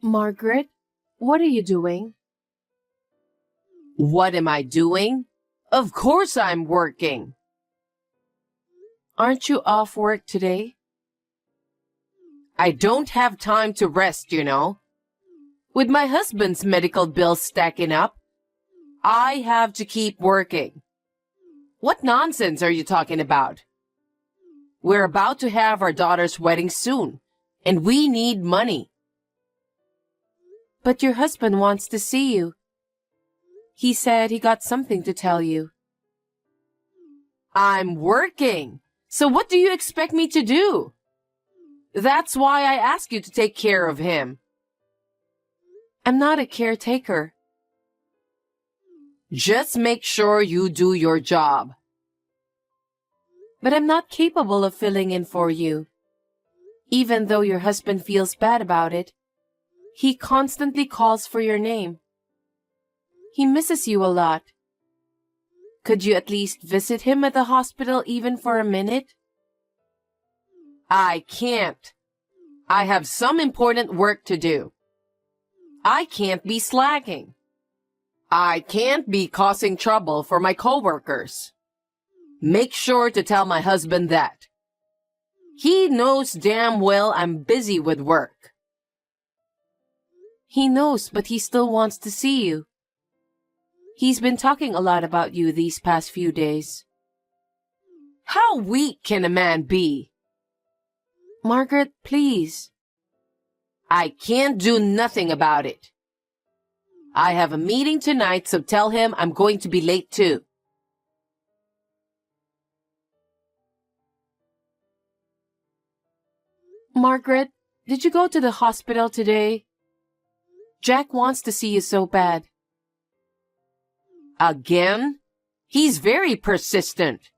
Margaret, what are you doing? What am I doing? Of course I'm working. Aren't you off work today? I don't have time to rest, you know. With my husband's medical bills stacking up, I have to keep working. What nonsense are you talking about? We're about to have our daughter's wedding soon, and we need money. But your husband wants to see you. He said he got something to tell you. I'm working, so what do you expect me to do? That's why I ask you to take care of him. I'm not a caretaker. Just make sure you do your job. But I'm not capable of filling in for you. Even though your husband feels bad about it, he constantly calls for your name. He misses you a lot. Could you at least visit him at the hospital even for a minute? I can't. I have some important work to do. I can't be slacking. I can't be causing trouble for my coworkers. Make sure to tell my husband that. He knows damn well I'm busy with work. He knows, but he still wants to see you. He's been talking a lot about you these past few days. How weak can a man be? Margaret, please. I can't do nothing about it. I have a meeting tonight, so tell him I'm going to be late too. Margaret, did you go to the hospital today? Jack wants to see you so bad. Again? He's very persistent.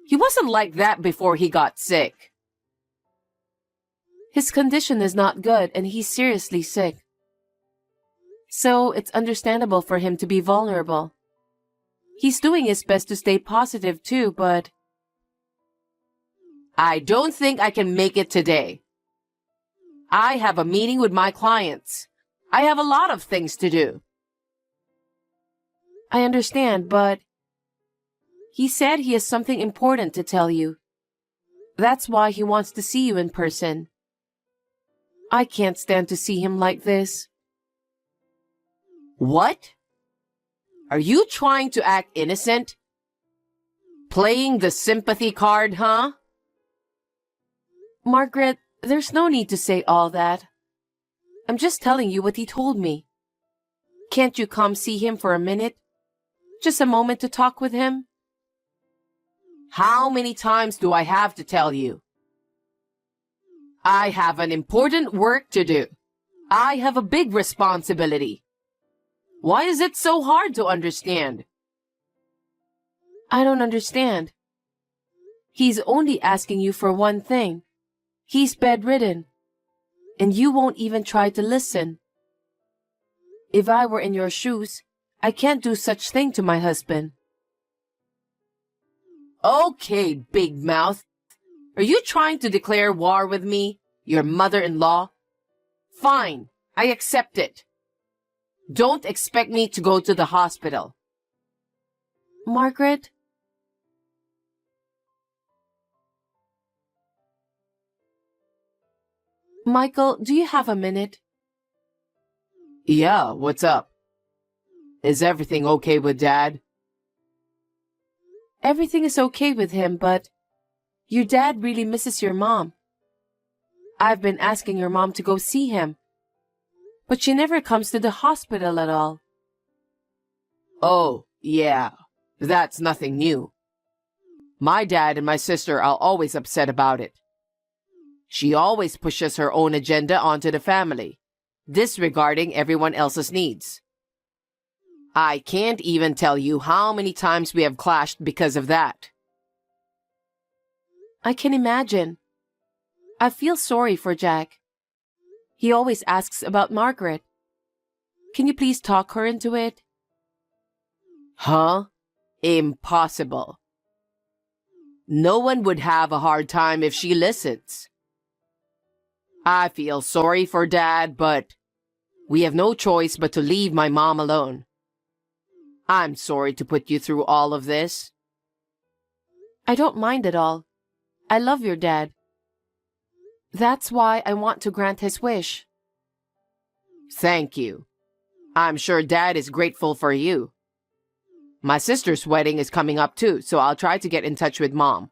He wasn't like that before he got sick. His condition is not good and he's seriously sick. So it's understandable for him to be vulnerable. He's doing his best to stay positive too, but... I don't think I can make it today. I have a meeting with my clients. I have a lot of things to do. I understand, but... He said he has something important to tell you. That's why he wants to see you in person. I can't stand to see him like this. What? Are you trying to act innocent? Playing the sympathy card, huh? Margaret, there's no need to say all that. I'm just telling you what he told me. Can't you come see him for a minute? Just a moment to talk with him? How many times do I have to tell you? I have an important work to do. I have a big responsibility. Why is it so hard to understand? I don't understand. He's only asking you for one thing. He's bedridden. And you won't even try to listen. If I were in your shoes, I can't do such thing to my husband. Okay, big mouth. Are you trying to declare war with me, your mother-in-law? Fine, I accept it. Don't expect me to go to the hospital. Margaret? Michael, do you have a minute? Yeah, what's up? Is everything okay with Dad? Everything is okay with him, but your dad really misses your mom. I've been asking your mom to go see him, but she never comes to the hospital at all. Oh, yeah, that's nothing new. My dad and my sister are always upset about it. She always pushes her own agenda onto the family, disregarding everyone else's needs. I can't even tell you how many times we have clashed because of that. I can imagine. I feel sorry for Jack. He always asks about Margaret. Can you please talk her into it? Huh? Impossible. No one would have a hard time if she listens. I feel sorry for Dad, but we have no choice but to leave my mom alone. I'm sorry to put you through all of this. I don't mind at all. I love your dad. That's why I want to grant his wish. Thank you. I'm sure Dad is grateful for you. My sister's wedding is coming up too, so I'll try to get in touch with Mom.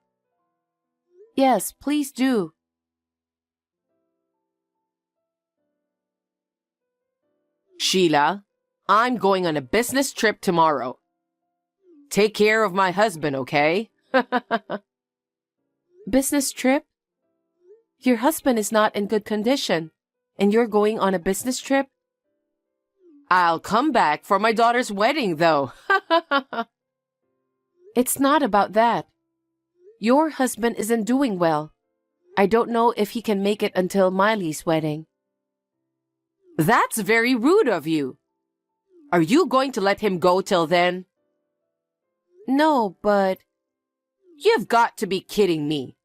Yes, please do. Sheila, I'm going on a business trip tomorrow. Take care of my husband, okay? Business trip? Your husband is not in good condition, and you're going on a business trip? I'll come back for my daughter's wedding, though. It's not about that. Your husband isn't doing well. I don't know if he can make it until Miley's wedding. That's very rude of you. Are you going to let him go till then? No, but... You've got to be kidding me.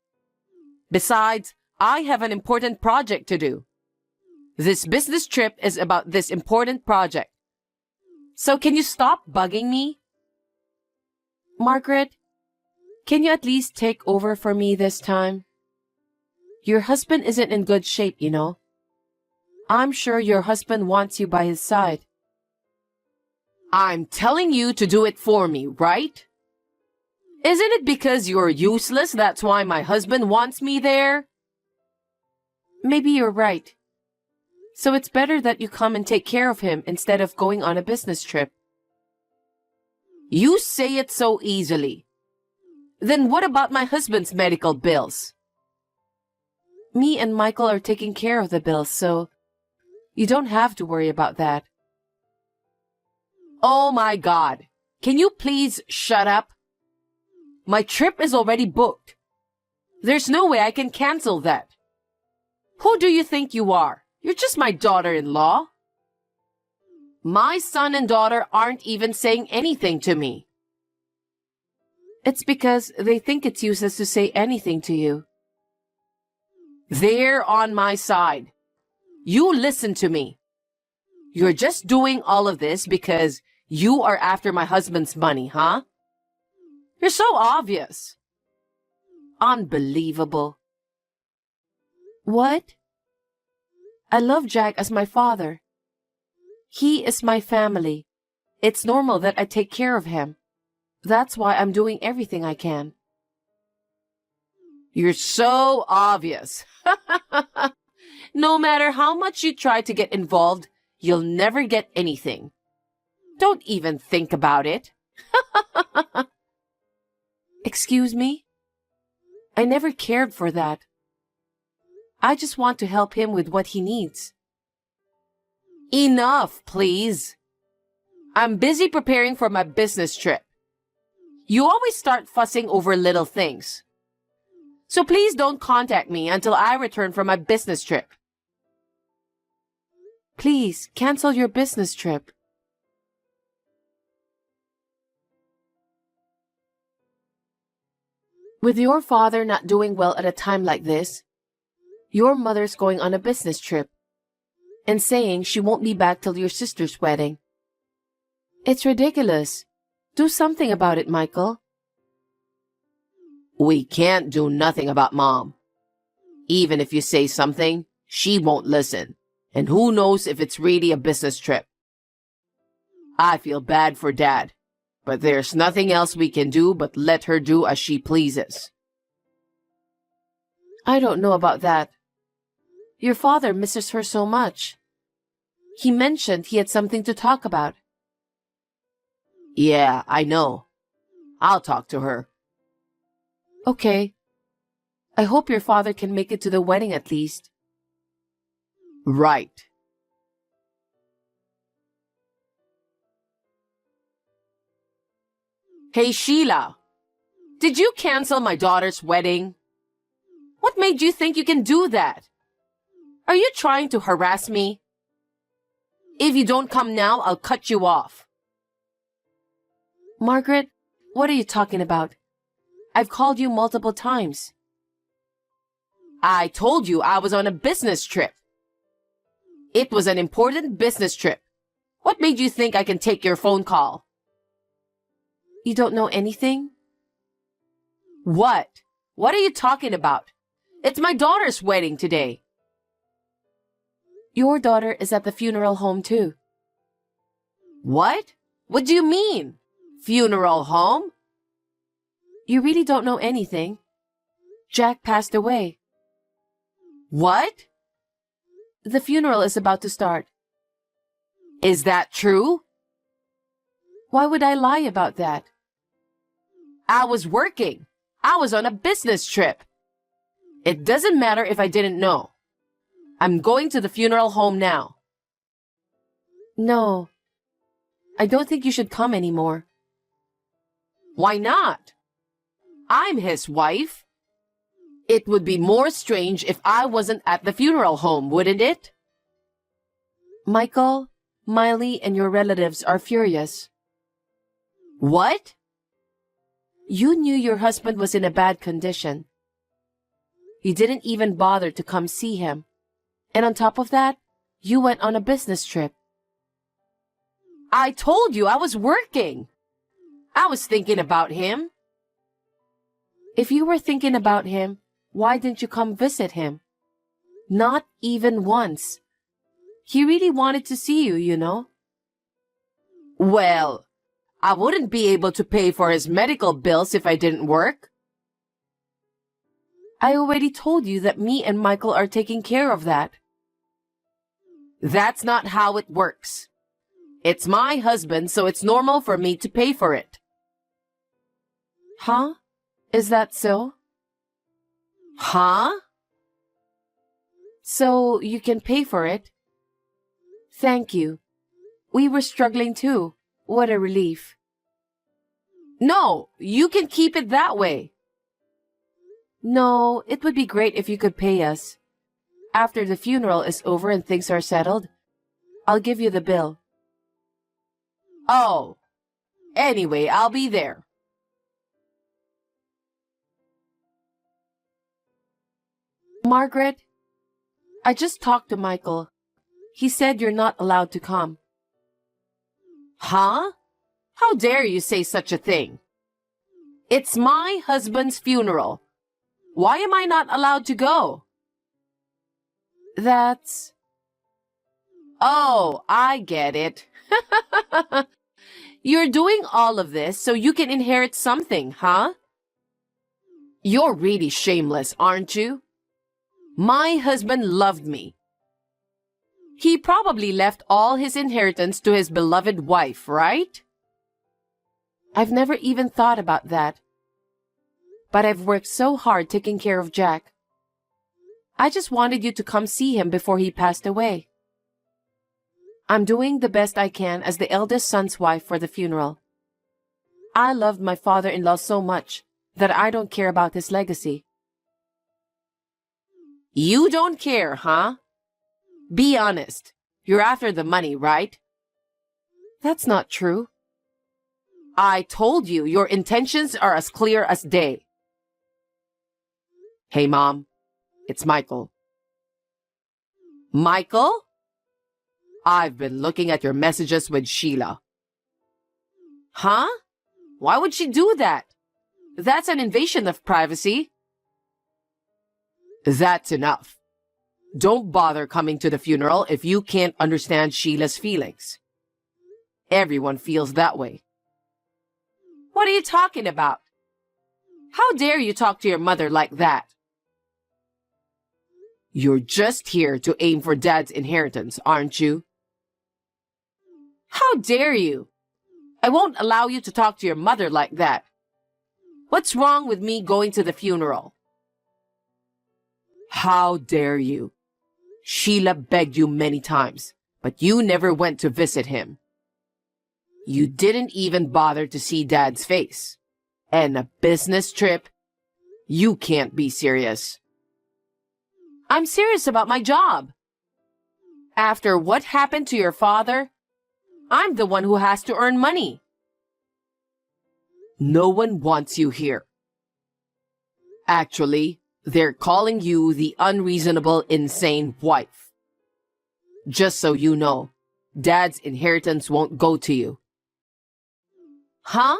Besides, I have an important project to do. This business trip is about this important project. So can you stop bugging me? Margaret, can you at least take over for me this time? Your husband isn't in good shape, you know. I'm sure your husband wants you by his side. I'm telling you to do it for me, right? Isn't it because you're useless that's why my husband wants me there? Maybe you're right. So it's better that you come and take care of him instead of going on a business trip. You say it so easily. Then what about my husband's medical bills? Me and Michael are taking care of the bills, so you don't have to worry about that. Oh my God. Can you please shut up? My trip is already booked. There's no way I can cancel that. Who do you think you are? You're just my daughter-in-law. My son and daughter aren't even saying anything to me. It's because they think it's useless to say anything to you. They're on my side. You listen to me. You're just doing all of this because you are after my husband's money, huh? You're so obvious. Unbelievable. What? I love Jack as my father. He is my family. It's normal that I take care of him. That's why I'm doing everything I can. You're so obvious. No matter how much you try to get involved, you'll never get anything. Don't even think about it. Excuse me? I never cared for that. I just want to help him with what he needs. Enough, please. I'm busy preparing for my business trip. You always start fussing over little things. So please don't contact me until I return from my business trip. Please, cancel your business trip. With your father not doing well at a time like this, your mother's going on a business trip and saying she won't be back till your sister's wedding. It's ridiculous. Do something about it, Michael. We can't do nothing about Mom. Even if you say something, she won't listen. And who knows if it's really a business trip. I feel bad for Dad, but there's nothing else we can do but let her do as she pleases. I don't know about that. Your father misses her so much. He mentioned he had something to talk about. Yeah, I know. I'll talk to her. Okay. I hope your father can make it to the wedding at least. Right. Hey, Sheila. Did you cancel my daughter's wedding? What made you think you can do that? Are you trying to harass me? If you don't come now, I'll cut you off. Margaret, what are you talking about? I've called you multiple times. I told you I was on a business trip. It was an important business trip. What made you think I can take your phone call? You don't know anything? What? What are you talking about? It's my daughter's wedding today. Your daughter is at the funeral home too. What? What do you mean? Funeral home? You really don't know anything. Jack passed away. What? The funeral is about to start. Is that true? Why would I lie about that? I was working. I was on a business trip. It doesn't matter if I didn't know. I'm going to the funeral home now. No. I don't think you should come anymore. Why not? I'm his wife. It would be more strange if I wasn't at the funeral home, wouldn't it? Michael, Miley, and your relatives are furious. What? You knew your husband was in a bad condition. You didn't even bother to come see him. And on top of that, you went on a business trip. I told you I was working. I was thinking about him. If you were thinking about him, why didn't you come visit him? Not even once. He really wanted to see you, you know. Well, I wouldn't be able to pay for his medical bills if I didn't work. I already told you that me and Michael are taking care of that. That's not how it works. It's my husband, so it's normal for me to pay for it. Huh? Is that so? Huh? So you can pay for it? Thank you. We were struggling too. What a relief. No, you can keep it that way. No, it would be great if you could pay us. After the funeral is over and things are settled, I'll give you the bill. Oh, anyway, I'll be there. Margaret, I just talked to Michael. He said you're not allowed to come. Huh? How dare you say such a thing? It's my husband's funeral. Why am I not allowed to go? That's... Oh, I get it. You're doing all of this so you can inherit something, huh? You're really shameless, aren't you? My husband loved me. He probably left all his inheritance to his beloved wife, right? I've never even thought about that. But I've worked so hard taking care of Jack. I just wanted you to come see him before he passed away. I'm doing the best I can as the eldest son's wife for the funeral. I loved my father-in-law so much that I don't care about his legacy. You don't care, huh? Be honest. You're after the money, right? That's not true. I told you your intentions are as clear as day. Hey, Mom. It's Michael. Michael? I've been looking at your messages with Sheila. Huh? Why would she do that? That's an invasion of privacy. That's enough. Don't bother coming to the funeral if you can't understand Sheila's feelings. Everyone feels that way. What are you talking about? How dare you talk to your mother like that? You're just here to aim for Dad's inheritance, aren't you? How dare you? I won't allow you to talk to your mother like that. What's wrong with me going to the funeral? How dare you? Sheila begged you many times, but you never went to visit him. You didn't even bother to see Dad's face. And a business trip? You can't be serious. I'm serious about my job. After what happened to your father, I'm the one who has to earn money. No one wants you here. Actually, They're calling you the unreasonable, insane wife. Just so you know, Dad's inheritance won't go to you. Huh?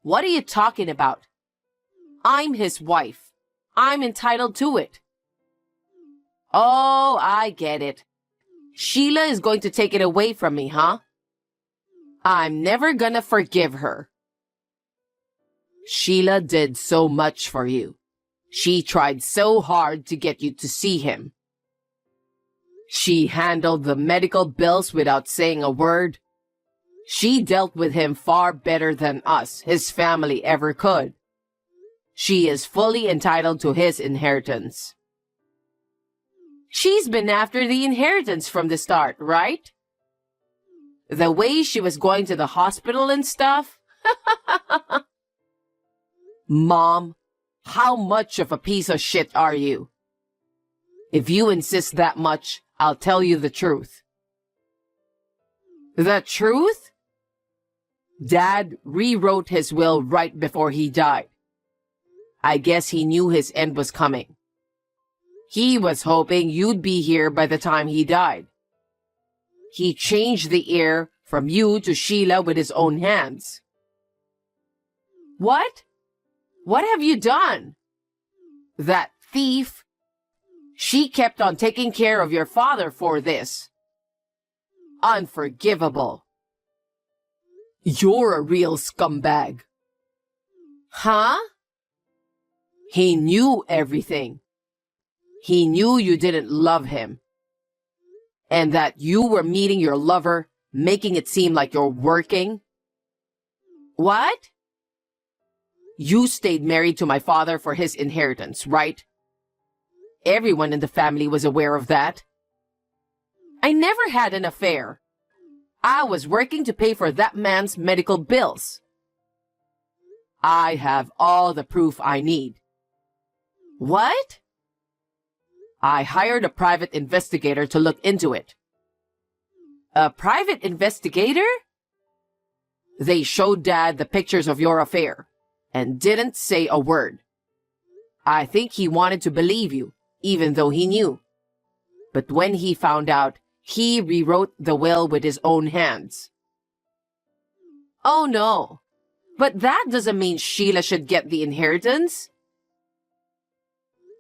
What are you talking about? I'm his wife. I'm entitled to it. Oh, I get it. Sheila is going to take it away from me, huh? I'm never gonna forgive her. Sheila did so much for you. She tried so hard to get you to see him. She handled the medical bills without saying a word. She dealt with him far better than us, his family, ever could. She is fully entitled to his inheritance. She's been after the inheritance from the start, right? The way she was going to the hospital and stuff? Mom, how much of a piece of shit are you? If you insist that much, I'll tell you the truth. The truth? Dad rewrote his will right before he died. I guess he knew his end was coming. He was hoping you'd be here by the time he died. He changed the heir from you to Sheila with his own hands. What? What have you done? That thief. She kept on taking care of your father for this. Unforgivable. You're a real scumbag. Huh? He knew everything. He knew you didn't love him. And that you were meeting your lover, making it seem like you're working. What? You stayed married to my father for his inheritance, right? Everyone in the family was aware of that. I never had an affair. I was working to pay for that man's medical bills. I have all the proof I need. What? I hired a private investigator to look into it. A private investigator? They showed Dad the pictures of your affair and didn't say a word. I think he wanted to believe you, even though he knew. But when he found out, he rewrote the will with his own hands. Oh no, but that doesn't mean Sheila should get the inheritance.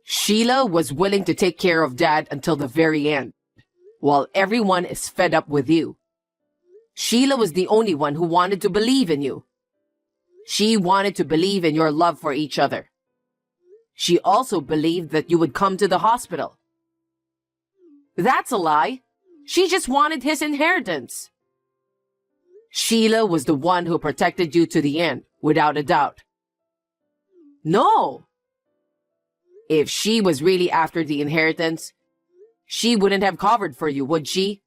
Sheila was willing to take care of Dad until the very end, while everyone is fed up with you. Sheila was the only one who wanted to believe in you. She wanted to believe in your love for each other. She also believed that you would come to the hospital. That's a lie. She just wanted his inheritance. Sheila was the one who protected you to the end, without a doubt. No! If she was really after the inheritance, she wouldn't have covered for you, would she?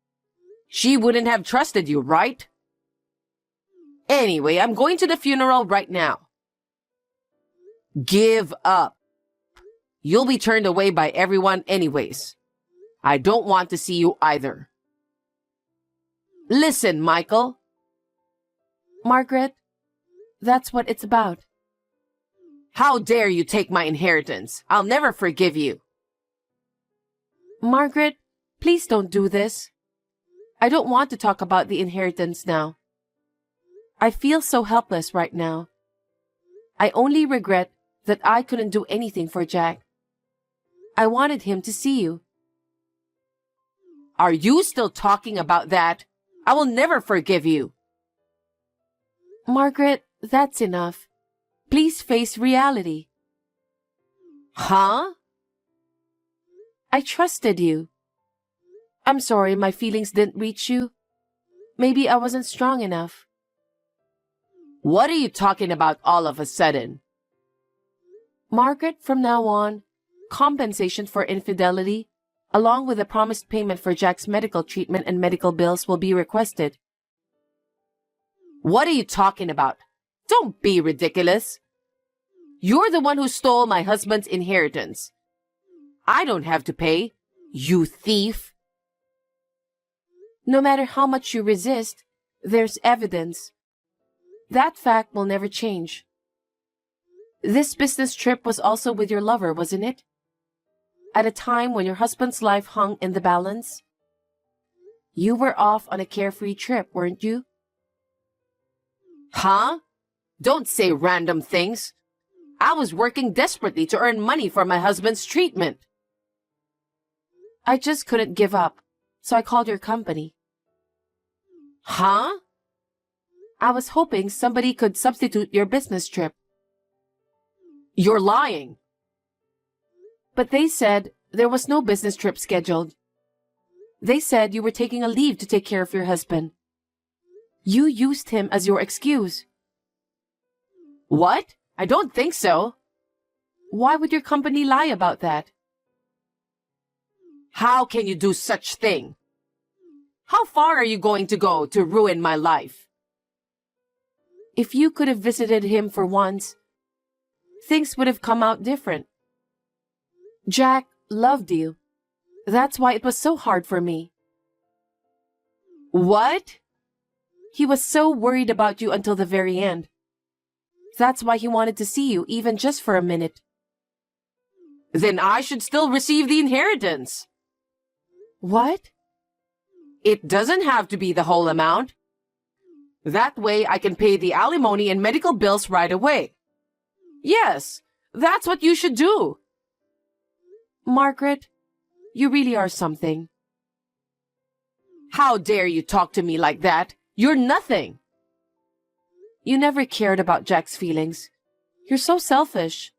She wouldn't have trusted you, right? Anyway, I'm going to the funeral right now. Give up. You'll be turned away by everyone anyways. I don't want to see you either. Listen, Michael. Margaret, that's what it's about. How dare you take my inheritance? I'll never forgive you. Margaret, please don't do this. I don't want to talk about the inheritance now. I feel so helpless right now. I only regret that I couldn't do anything for Jack. I wanted him to see you. Are you still talking about that? I will never forgive you. Margaret, that's enough. Please face reality. Huh? I trusted you. I'm sorry my feelings didn't reach you. Maybe I wasn't strong enough. What are you talking about all of a sudden? Margaret, from now on, compensation for infidelity, along with a promised payment for Jack's medical treatment and medical bills, will be requested. What are you talking about? Don't be ridiculous. You're the one who stole my husband's inheritance. I don't have to pay, you thief. No matter how much you resist, there's evidence. That fact will never change. This business trip was also with your lover, wasn't it? At a time when your husband's life hung in the balance? You were off on a carefree trip, weren't you? Huh? Don't say random things. I was working desperately to earn money for my husband's treatment. I just couldn't give up, so I called your company. Huh? I was hoping somebody could substitute your business trip. You're lying. But they said there was no business trip scheduled. They said you were taking a leave to take care of your husband. You used him as your excuse. What? I don't think so. Why would your company lie about that? How can you do such thing? How far are you going to go to ruin my life? If you could have visited him for once, things would have come out different. Jack loved you. That's why it was so hard for me. What? He was so worried about you until the very end. That's why he wanted to see you, even just for a minute. Then I should still receive the inheritance. What? It doesn't have to be the whole amount. That way I can pay the alimony and medical bills right away. Yes, that's what you should do. Margaret, you really are something. How dare you talk to me like that? You're nothing. You never cared about Jack's feelings. You're so selfish.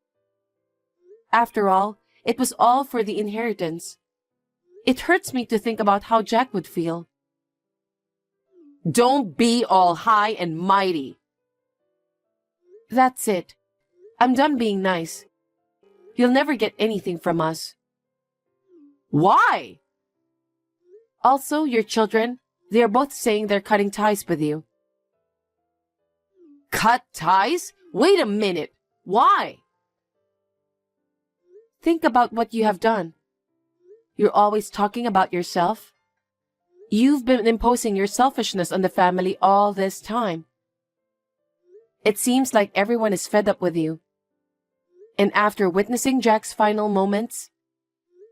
After all, it was all for the inheritance. It hurts me to think about how Jack would feel. Don't be all high and mighty. That's it. I'm done being nice. You'll never get anything from us. Why? Also, your children, they are both saying they're cutting ties with you. Cut ties? Wait a minute. Why? Think about what you have done. You're always talking about yourself. You've been imposing your selfishness on the family all this time. It seems like everyone is fed up with you. And after witnessing Jack's final moments,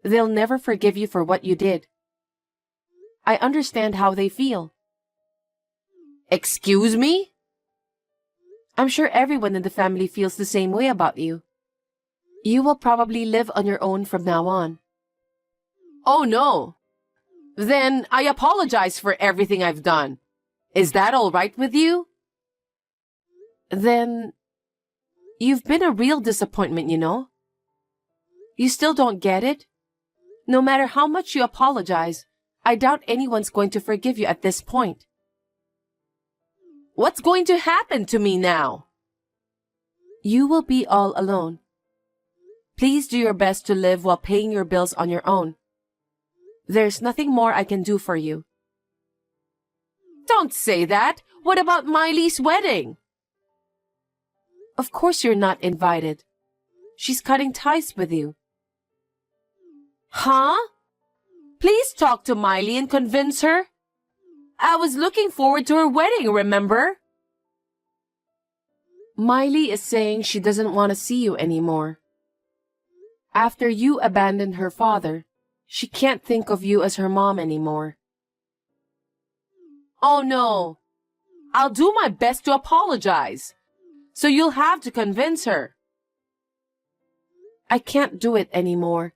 they'll never forgive you for what you did. I understand how they feel. Excuse me? I'm sure everyone in the family feels the same way about you. You will probably live on your own from now on. Oh no. Then I apologize for everything I've done. Is that all right with you? Then you've been a real disappointment, you know. You still don't get it? No matter how much you apologize, I doubt anyone's going to forgive you at this point. What's going to happen to me now? You will be all alone. Please do your best to live while paying your bills on your own. There's nothing more I can do for you. Don't say that. What about Miley's wedding? Of course you're not invited. She's cutting ties with you. Huh? Please talk to Miley and convince her. I was looking forward to her wedding, remember? Miley is saying she doesn't want to see you anymore. After you abandoned her father, she can't think of you as her mom anymore. Oh no. I'll do my best to apologize. So you'll have to convince her. I can't do it anymore.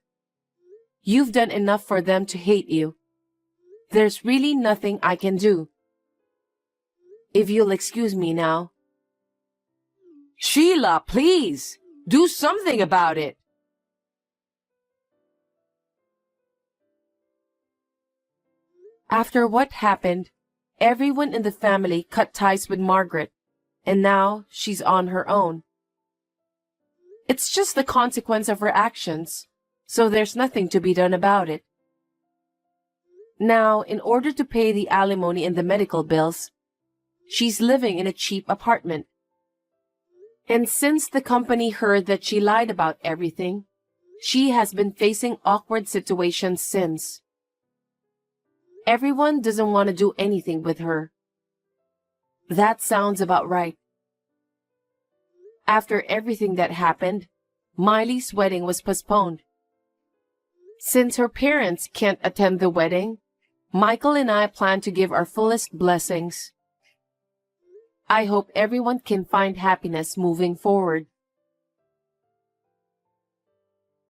You've done enough for them to hate you. There's really nothing I can do. If you'll excuse me now. Sheila, please, do something about it. After what happened, everyone in the family cut ties with Margaret, and now she's on her own. It's just the consequence of her actions, so there's nothing to be done about it. Now, in order to pay the alimony and the medical bills, she's living in a cheap apartment. And since the company heard that she lied about everything, she has been facing awkward situations since. Everyone doesn't want to do anything with her. That sounds about right. After everything that happened, Miley's wedding was postponed. Since her parents can't attend the wedding, Michael and I plan to give our fullest blessings. I hope everyone can find happiness moving forward.